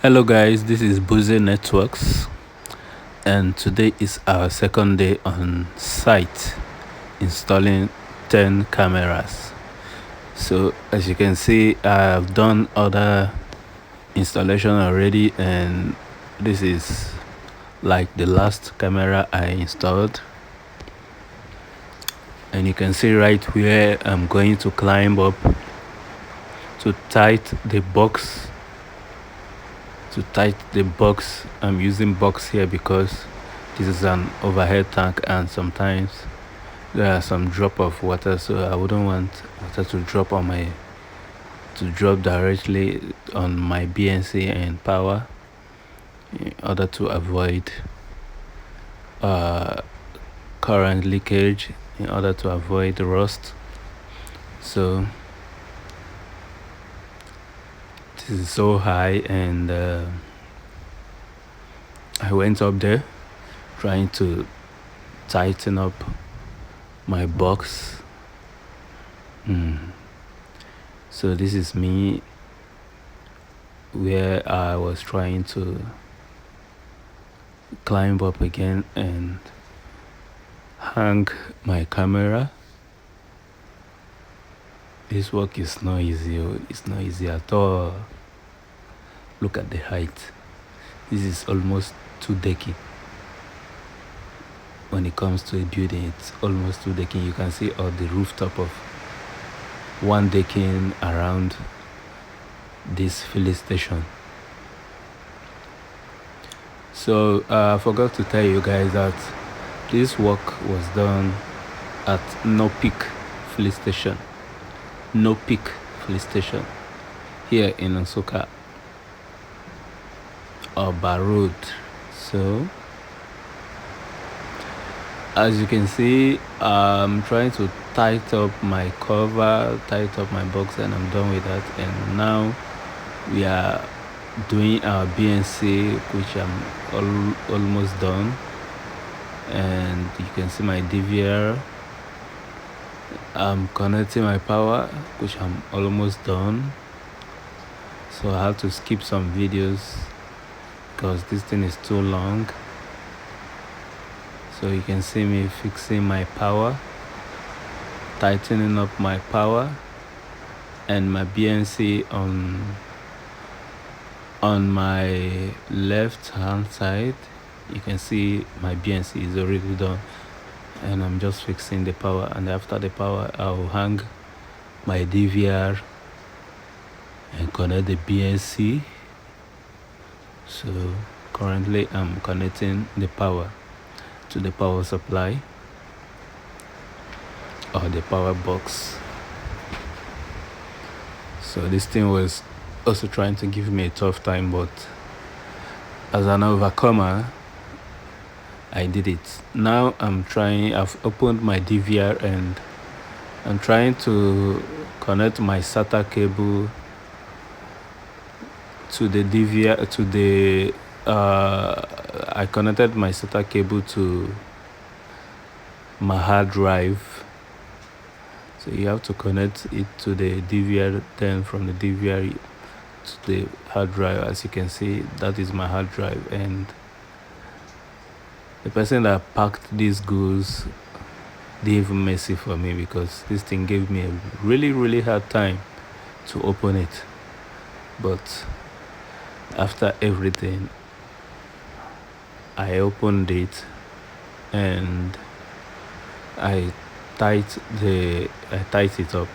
Hello guys, this is BuzzyNetworks, and today is our second day on site installing 10 cameras. So as you can see, I've done other installation already, and this is like the last camera I installed, and you can see right where I'm going to climb up to tight the box. I'm using box here because this is an overhead tank, and sometimes there are some drop of water, so I wouldn't want water to drop directly on my BNC and power, in order to avoid current leakage, in order to avoid rust. So this is so high, and I went up there trying to tighten up my box. So this is me where I was trying to climb up again and hang my camera. This work is not easy. It's not easy at all. Look at the height. This is almost 2 decking. When it comes to a building, it's almost 2 decking. You can see all the rooftop of 1 decking around this filling station. So I forgot to tell you guys that this work was done at No Peak filling station. No Peak filling station here in Nsukka, Oba Road. So as you can see, I'm trying to tighten up my cover, tighten up my box, and I'm done with that. And now we are doing our BNC, which I'm almost done. And you can see my DVR. I'm connecting my power, which I'm almost done. So I have to skip some videos because this thing is too long. So you can see me fixing my power, tightening up my power, and my BNC on my left hand side. You can see my BNC is already done, and I'm just fixing the power. And after the power, I'll hang my DVR and connect the BNC. So currently I'm connecting the power to the power supply or the power box. So this thing was also trying to give me a tough time, but as an overcomer, I did it. Now I've opened my DVR and I'm trying to connect my SATA cable to the DVR, I connected my SATA cable to my hard drive. So you have to connect it to the DVR, then from the DVR to the hard drive. As you can see, that is my hard drive, and the person that packed these goods didn't even mess it for me, because this thing gave me a really hard time to open it. But after everything, I opened it and I tight it up.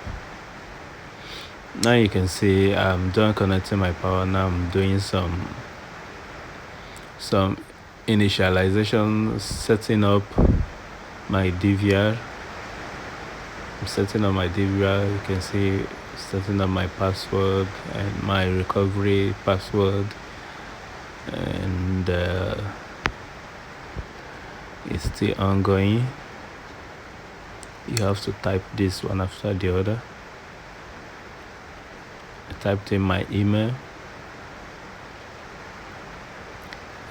Now you can see I'm done connecting my power. Now I'm doing some initialization, setting up my DVR. I'm setting up my DVR. You can see setting up my password and my recovery password, and it's still ongoing. You have to type this one after the other. I typed in my email,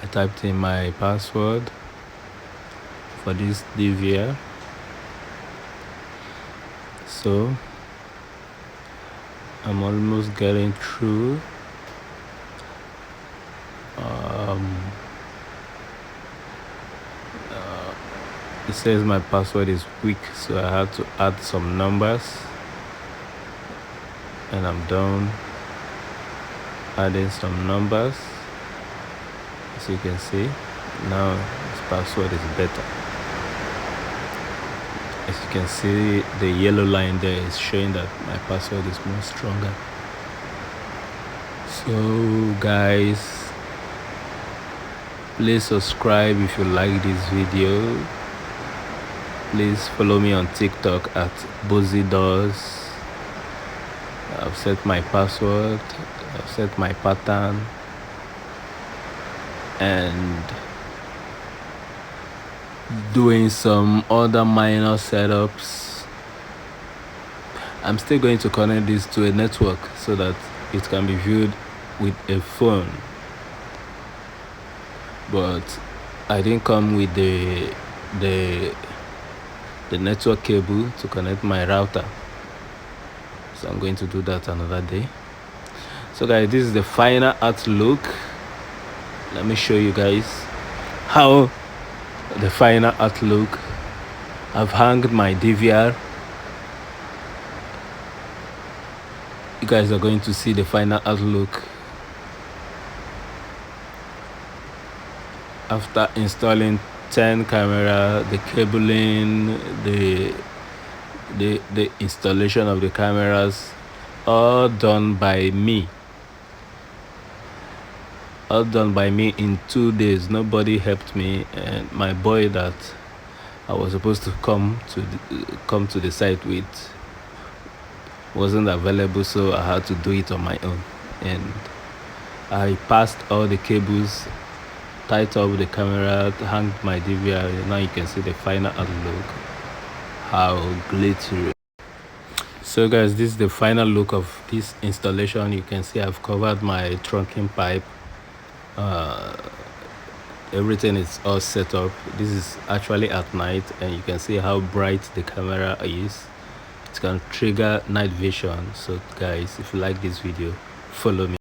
I typed in my password for this DVR. So I'm almost getting through. It says my password is weak, so I had to add some numbers, and I'm done adding some numbers. As you can see, now this password is better. As you can see, the yellow line there is showing that my password is more stronger. So guys, please subscribe if you like this video. Please follow me on TikTok at BuzzyNetworks. I've set my password, I've set my pattern, and doing some other minor setups. I'm still going to connect this to a network so that it can be viewed with a phone, but I didn't come with the network cable to connect my router, so I'm going to do that another day. So guys, this is the final outlook. Let me show you guys how the final outlook. I've hung my DVR. You guys are going to see the final outlook after installing 10 camera, the cabling, the installation of the cameras, all done by me. All done by me in 2 days. Nobody helped me, and my boy that I was supposed to come to the site with wasn't available, so I had to do it on my own. And I passed all the cables, tied up the camera, hung my DVR. Now you can see the final outlook, how glittery. So guys, this is the final look of this installation. You can see I've covered my trunking pipe. Everything is all set up. This is actually at night, and you can see how bright the camera is. It can trigger night vision. So guys, if you like this video, follow me.